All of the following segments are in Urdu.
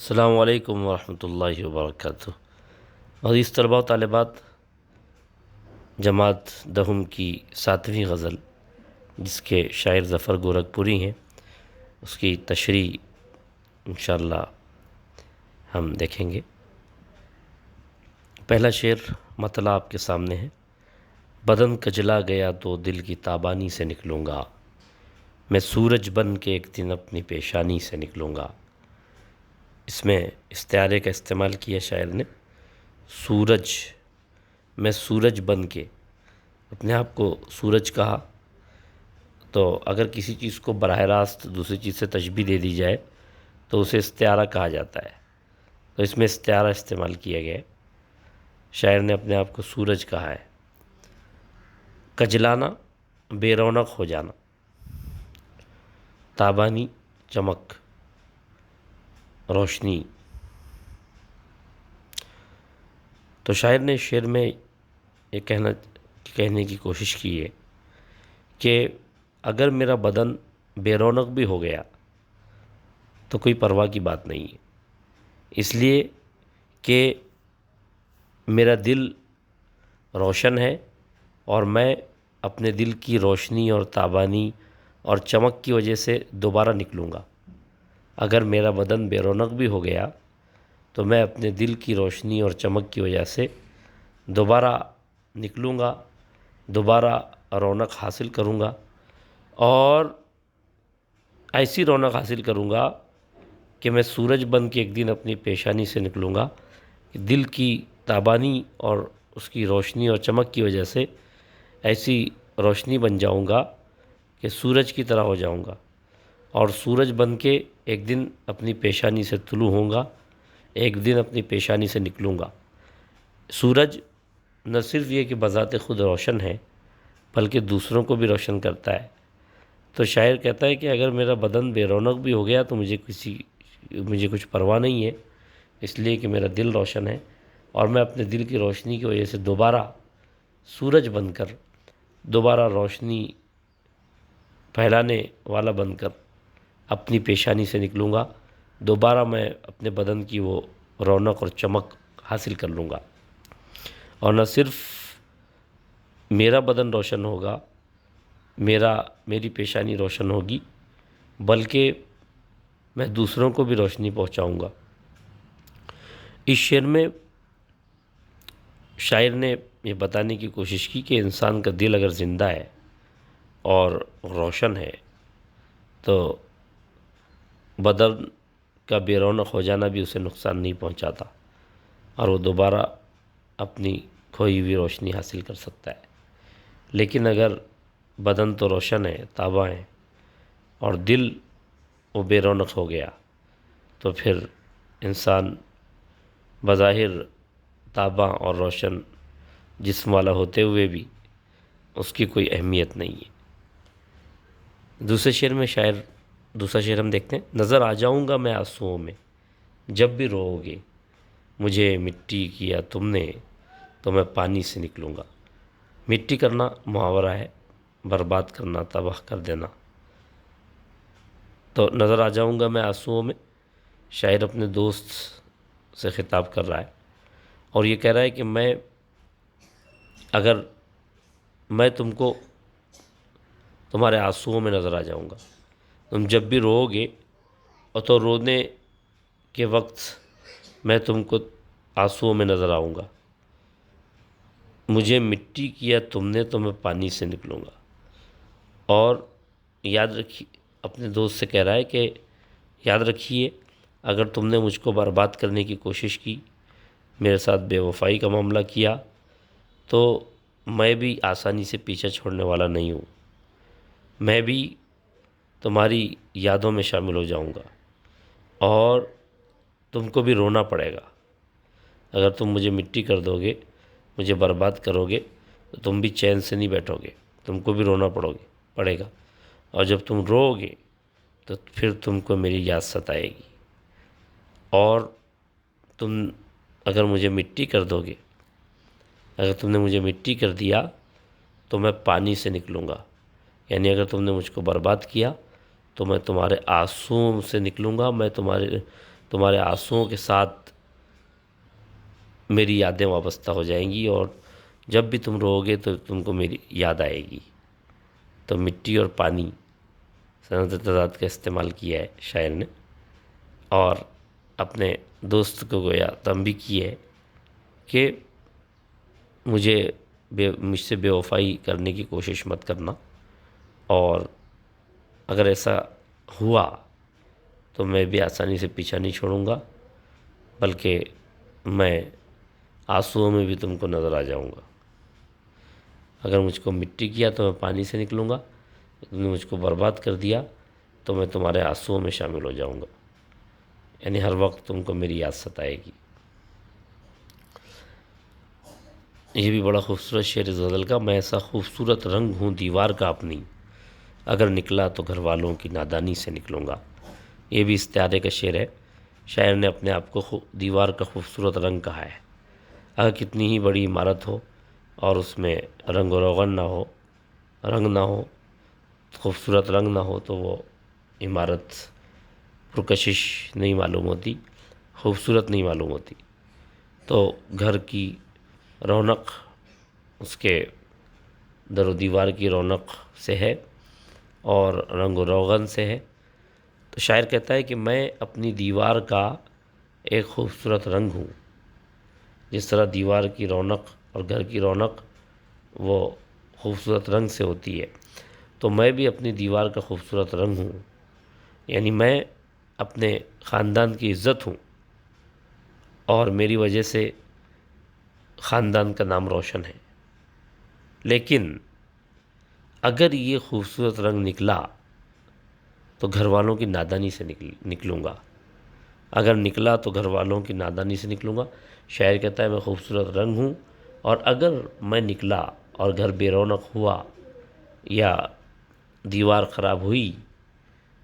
السلام علیکم ورحمۃ اللہ وبرکاتہ۔ عزیز طلباء و طالبات، جماعت دہم کی 7ویں غزل جس کے شاعر ظفر گورکھپوری ہیں، اس کی تشریح انشاءاللہ ہم دیکھیں گے۔ پہلا شعر مطلع آپ کے سامنے ہے۔ بدن کجلا گیا تو دل کی تابانی سے نکلوں گا، میں سورج بن کے ایک دن اپنی پیشانی سے نکلوں گا۔ اس میں استعارے کا استعمال کیا شاعر نے، سورج، میں سورج بن کے، اپنے آپ کو سورج کہا۔ تو اگر کسی چیز کو براہ راست دوسری چیز سے تشبیہ دے دی جائے تو اسے استعارہ کہا جاتا ہے، تو اس میں استعارہ استعمال کیا گیا ہے۔ شاعر نے اپنے آپ کو سورج کہا ہے۔ کجلانا، بے رونق ہو جانا، تابانی، چمک، روشنی۔ تو شاعر نے شعر میں یہ کہنے کی کوشش کی ہے کہ اگر میرا بدن بے رونق بھی ہو گیا تو کوئی پرواہ کی بات نہیں ہے، اس لیے کہ میرا دل روشن ہے اور میں اپنے دل کی روشنی اور تابانی اور چمک کی وجہ سے دوبارہ نکلوں گا۔ اگر میرا بدن بے رونق بھی ہو گیا تو میں اپنے دل کی روشنی اور چمک کی وجہ سے دوبارہ نکلوں گا، دوبارہ رونق حاصل کروں گا، اور ایسی رونق حاصل کروں گا کہ میں سورج بن کے ایک دن اپنی پیشانی سے نکلوں گا، دل کی تابانی اور اس کی روشنی اور چمک کی وجہ سے ایسی روشنی بن جاؤں گا کہ سورج کی طرح ہو جاؤں گا، اور سورج بن کے ایک دن اپنی پیشانی سے طلوع ہوں گا، ایک دن اپنی پیشانی سے نکلوں گا۔ سورج نہ صرف یہ کہ بذات خود روشن ہے بلکہ دوسروں کو بھی روشن کرتا ہے۔ تو شاعر کہتا ہے کہ اگر میرا بدن بے رونق بھی ہو گیا تو مجھے کچھ پرواہ نہیں ہے، اس لیے کہ میرا دل روشن ہے، اور میں اپنے دل کی روشنی کی وجہ سے دوبارہ سورج بن کر، دوبارہ روشنی پھیلانے والا بن کر اپنی پیشانی سے نکلوں گا، دوبارہ میں اپنے بدن کی وہ رونق اور چمک حاصل کر لوں گا۔ اور نہ صرف میرا بدن روشن ہوگا، میری پیشانی روشن ہوگی، بلکہ میں دوسروں کو بھی روشنی پہنچاؤں گا۔ اس شعر میں شاعر نے یہ بتانے کی کوشش کی کہ انسان کا دل اگر زندہ ہے اور روشن ہے تو بدن کا بے رونق ہو جانا بھی اسے نقصان نہیں پہنچاتا، اور وہ دوبارہ اپنی کھوئی ہوئی روشنی حاصل کر سکتا ہے۔ لیکن اگر بدن تو روشن ہے، تاباں ہے، اور دل وہ بے رونق ہو گیا تو پھر انسان بظاہر تاباں اور روشن جسم والا ہوتے ہوئے بھی اس کی کوئی اہمیت نہیں ہے۔ دوسرا شعر ہم دیکھتے ہیں۔ نظر آ جاؤں گا میں آنسوؤں میں جب بھی رو گے، مجھے مٹی کیا تم نے تو میں پانی سے نکلوں گا۔ مٹی کرنا محاورہ ہے، برباد کرنا، تباہ کر دینا۔ تو نظر آ جاؤں گا میں آنسوؤں میں، شاعر اپنے دوست سے خطاب کر رہا ہے اور یہ کہہ رہا ہے کہ اگر میں تم کو تمہارے آنسوؤں میں نظر آ جاؤں گا، تم جب بھی رو گے اور تو رونے کے وقت میں تم کو آنسوؤں میں نظر آؤں گا، مجھے مٹی کیا تم نے تو میں پانی سے نکلوں گا۔ اور یاد رکھیے، اپنے دوست سے کہہ رہا ہے کہ یاد رکھیے، اگر تم نے مجھ کو برباد کرنے کی کوشش کی، میرے ساتھ بے وفائی کا معاملہ کیا، تو میں بھی آسانی سے پیچھا چھوڑنے والا نہیں ہوں، میں بھی تمہاری یادوں میں شامل ہو جاؤں گا، اور تم کو بھی رونا پڑے گا۔ اگر تم مجھے مٹی کر دو گے، مجھے برباد کرو گے، تو تم بھی چین سے نہیں بیٹھو گے، تم کو بھی رونا پڑے گا، اور جب تم رو گے تو پھر تم کو میری یاد ستائے گی، اور تم اگر مجھے مٹی کر دو گے، اگر تم نے مجھے مٹی کر دیا تو میں پانی سے نکلوں گا، یعنی اگر تم نے مجھ کو برباد کیا تو میں تمہارے آنسوؤں سے نکلوں گا، میں تمہارے آنسوؤں کے ساتھ میری یادیں وابستہ ہو جائیں گی، اور جب بھی تم رو گے تو تم کو میری یاد آئے گی۔ تو مٹی اور پانی صنعت تضاد کا استعمال کیا ہے شاعر نے، اور اپنے دوست کو گویا تنبیہ کی ہے کہ مجھ سے بے وفائی کرنے کی کوشش مت کرنا، اور اگر ایسا ہوا تو میں بھی آسانی سے پیچھا نہیں چھوڑوں گا، بلکہ میں آنسوؤں میں بھی تم کو نظر آ جاؤں گا۔ اگر مجھ کو مٹی کیا تو میں پانی سے نکلوں گا، تم نے مجھ کو برباد کر دیا تو میں تمہارے آنسوؤں میں شامل ہو جاؤں گا، یعنی ہر وقت تم کو میری یاد ستائے گی۔ یہ بھی بڑا خوبصورت شعر اس غزل کا۔ میں ایسا خوبصورت رنگ ہوں دیوار کا اپنی، اگر نکلا تو گھر والوں کی نادانی سے نکلوں گا۔ یہ بھی استعارے کا شعر ہے۔ شاعر نے اپنے آپ کو دیوار کا خوبصورت رنگ کہا ہے۔ اگر کتنی ہی بڑی عمارت ہو اور اس میں رنگ و روغن نہ ہو، رنگ نہ ہو، خوبصورت رنگ نہ ہو، تو وہ عمارت پرکشش نہیں معلوم ہوتی، خوبصورت نہیں معلوم ہوتی۔ تو گھر کی رونق اس کے در و دیوار کی رونق سے ہے اور رنگ و روغن سے ہے۔ تو شاعر کہتا ہے کہ میں اپنی دیوار کا ایک خوبصورت رنگ ہوں۔ جس طرح دیوار کی رونق اور گھر کی رونق وہ خوبصورت رنگ سے ہوتی ہے، تو میں بھی اپنی دیوار کا خوبصورت رنگ ہوں، یعنی میں اپنے خاندان کی عزت ہوں، اور میری وجہ سے خاندان کا نام روشن ہے۔ لیکن اگر یہ خوبصورت رنگ نکلا تو گھر والوں کی نادانی سے نکلوں گا۔ اگر نکلا تو گھر والوں کی نادانی سے نکلوں گا۔ شاعر کہتا ہے میں خوبصورت رنگ ہوں، اور اگر میں نکلا اور گھر بے رونق ہوا یا دیوار خراب ہوئی،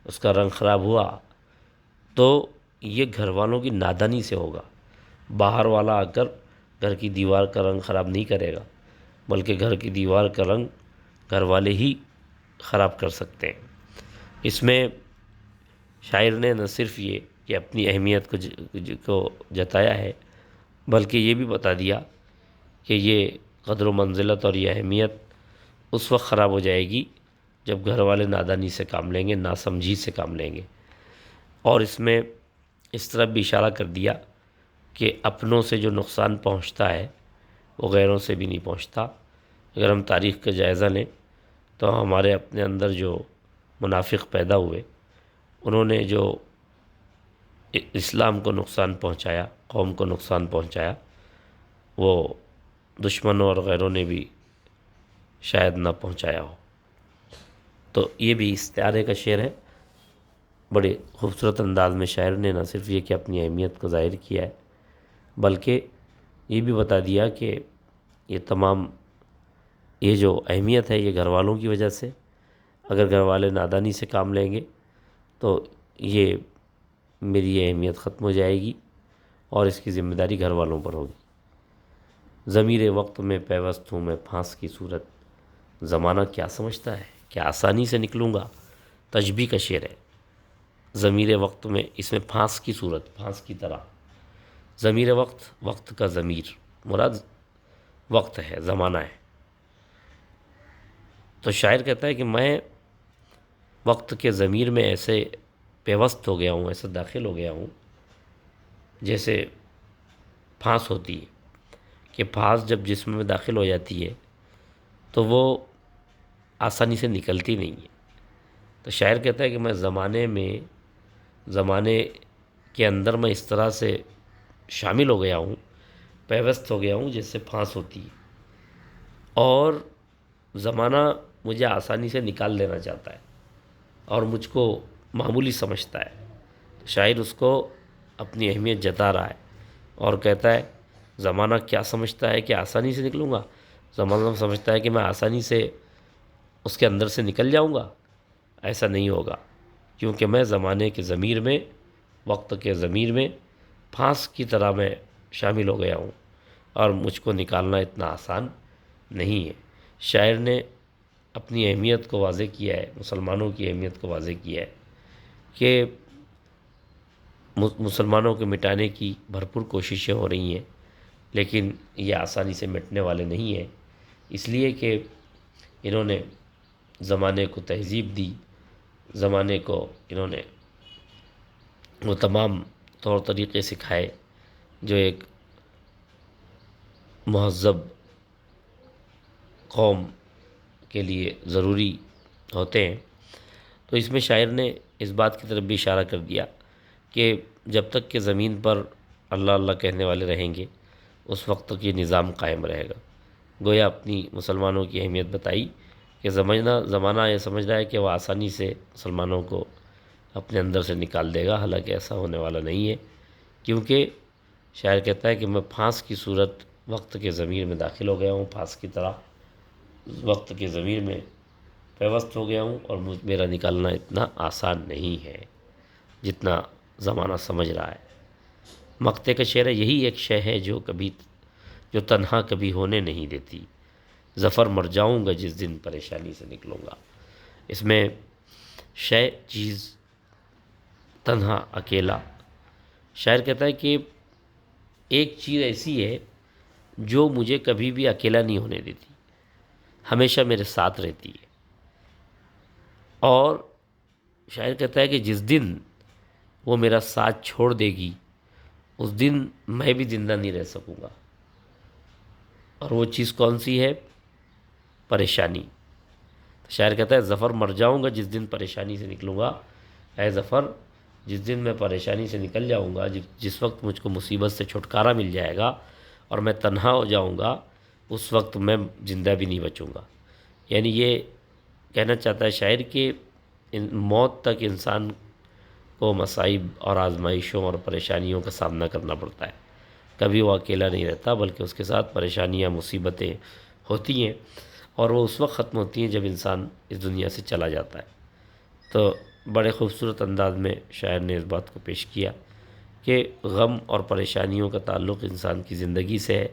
اس کا رنگ خراب ہوا، تو یہ گھر والوں کی نادانی سے ہوگا۔ باہر والا آ کر گھر کی دیوار کا رنگ خراب نہیں کرے گا، بلکہ گھر کی دیوار کا رنگ گھر والے ہی خراب کر سکتے ہیں۔ اس میں شاعر نے نہ صرف یہ کہ اپنی اہمیت کو جتایا ہے، بلکہ یہ بھی بتا دیا کہ یہ قدر و منزلت اور یہ اہمیت اس وقت خراب ہو جائے گی جب گھر والے نادانی سے کام لیں گے، ناسمجھی سے کام لیں گے۔ اور اس میں اس طرح بھی اشارہ کر دیا کہ اپنوں سے جو نقصان پہنچتا ہے وہ غیروں سے بھی نہیں پہنچتا۔ اگر ہم تاریخ کا جائزہ لیں تو ہمارے اپنے اندر جو منافق پیدا ہوئے، انہوں نے جو اسلام کو نقصان پہنچایا، قوم کو نقصان پہنچایا، وہ دشمنوں اور غیروں نے بھی شاید نہ پہنچایا ہو۔ تو یہ بھی استعارے کا شعر ہے۔ بڑے خوبصورت انداز میں شاعر نے نہ صرف یہ کہ اپنی اہمیت کو ظاہر کیا ہے، بلکہ یہ بھی بتا دیا کہ یہ تمام یہ جو اہمیت ہے یہ گھر والوں کی وجہ سے، اگر گھر والے نادانی سے کام لیں گے تو یہ میری یہ اہمیت ختم ہو جائے گی، اور اس کی ذمہ داری گھر والوں پر ہوگی۔ ضمیر وقت میں پیوست ہوں میں پھانس کی صورت، زمانہ کیا سمجھتا ہے کہ آسانی سے نکلوں گا۔ تشبیہ کا شعر ہے۔ ضمیر وقت میں، اس میں پھانس کی صورت، پھانس کی طرح۔ ضمیر وقت، وقت کا ضمیر مراد وقت ہے، زمانہ ہے۔ تو شاعر کہتا ہے کہ میں وقت کے ضمیر میں ایسے پیوست ہو گیا ہوں، ایسے داخل ہو گیا ہوں جیسے پھانس ہوتی ہے، کہ پھانس جب جسم میں داخل ہو جاتی ہے تو وہ آسانی سے نکلتی نہیں ہے۔ تو شاعر کہتا ہے کہ میں زمانے کے اندر میں اس طرح سے شامل ہو گیا ہوں، پیوست ہو گیا ہوں جیسے پھانس ہوتی ہے، اور زمانہ مجھے آسانی سے نکال لینا چاہتا ہے اور مجھ کو معمولی سمجھتا ہے۔ شاعر اس کو اپنی اہمیت جتا رہا ہے اور کہتا ہے زمانہ کیا سمجھتا ہے کہ آسانی سے نکلوں گا؟ زمانہ سمجھتا ہے کہ میں آسانی سے اس کے اندر سے نکل جاؤں گا۔ ایسا نہیں ہوگا، کیونکہ میں زمانے کے ضمیر میں، وقت کے ضمیر میں پھانس کی طرح میں شامل ہو گیا ہوں، اور مجھ کو نکالنا اتنا آسان نہیں ہے۔ شاعر نے اپنی اہمیت کو واضح کیا ہے، مسلمانوں کی اہمیت کو واضح کیا ہے کہ مسلمانوں کو مٹانے کی بھرپور کوششیں ہو رہی ہیں، لیکن یہ آسانی سے مٹنے والے نہیں ہیں، اس لیے کہ انہوں نے زمانے کو تہذیب دی، زمانے کو انہوں نے وہ تمام طور طریقے سکھائے جو ایک مہذب قوم کے لیے ضروری ہوتے ہیں۔ تو اس میں شاعر نے اس بات کی طرف بھی اشارہ کر دیا کہ جب تک کہ زمین پر اللہ اللہ کہنے والے رہیں گے اس وقت تک یہ نظام قائم رہے گا۔ گویا اپنی مسلمانوں کی اہمیت بتائی کہ زمانہ یہ سمجھ رہا ہے کہ وہ آسانی سے مسلمانوں کو اپنے اندر سے نکال دے گا، حالانکہ ایسا ہونے والا نہیں ہے، کیونکہ شاعر کہتا ہے کہ میں پھانس کی صورت وقت کے ضمیر میں داخل ہو گیا ہوں، پھانس کی طرح وقت کے ضمیر میں پیوست ہو گیا ہوں، اور میرا نکالنا اتنا آسان نہیں ہے جتنا زمانہ سمجھ رہا ہے۔ مقطع کا شعر ہے، یہی ایک شے ہے جو تنہا کبھی ہونے نہیں دیتی، ظفر مر جاؤں گا جس دن پریشانی سے نکلوں گا۔ اس میں شے، چیز، تنہا، اکیلا، شاعر کہتا ہے کہ ایک چیز ایسی ہے جو مجھے کبھی بھی اکیلا نہیں ہونے دیتی، ہمیشہ میرے ساتھ رہتی ہے، اور شاعر کہتا ہے کہ جس دن وہ میرا ساتھ چھوڑ دے گی اس دن میں بھی زندہ نہیں رہ سکوں گا، اور وہ چیز کون سی ہے؟ پریشانی۔ شاعر کہتا ہے ظفر مر جاؤں گا جس دن پریشانی سے نکلوں گا، اے ظفر جس دن میں پریشانی سے نکل جاؤں گا، جس وقت مجھ کو مصیبت سے چھٹکارا مل جائے گا اور میں تنہا ہو جاؤں گا، اس وقت میں زندہ بھی نہیں بچوں گا۔ یعنی یہ کہنا چاہتا ہے شاعر کہ موت تک انسان کو مصائب اور آزمائشوں اور پریشانیوں کا سامنا کرنا پڑتا ہے، کبھی وہ اکیلا نہیں رہتا بلکہ اس کے ساتھ پریشانیاں، مصیبتیں ہوتی ہیں، اور وہ اس وقت ختم ہوتی ہیں جب انسان اس دنیا سے چلا جاتا ہے۔ تو بڑے خوبصورت انداز میں شاعر نے اس بات کو پیش کیا کہ غم اور پریشانیوں کا تعلق انسان کی زندگی سے ہے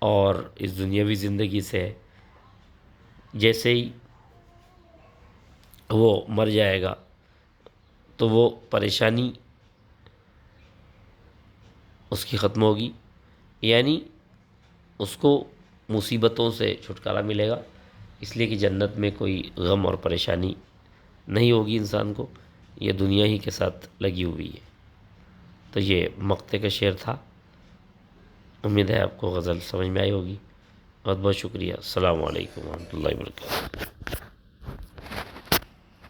اور اس دنیاوی زندگی سے ہے۔ جیسے ہی وہ مر جائے گا تو وہ پریشانی اس کی ختم ہوگی، یعنی اس کو مصیبتوں سے چھٹکارا ملے گا، اس لیے کہ جنت میں کوئی غم اور پریشانی نہیں ہوگی انسان کو، یہ دنیا ہی کے ساتھ لگی ہوئی ہے۔ تو یہ مقطع کا شعر تھا، امید ہے آپ کو غزل سمجھ میں آئی ہوگی۔ بہت بہت شکریہ، السلام علیکم ورحمۃ اللہ وبرکاتہ۔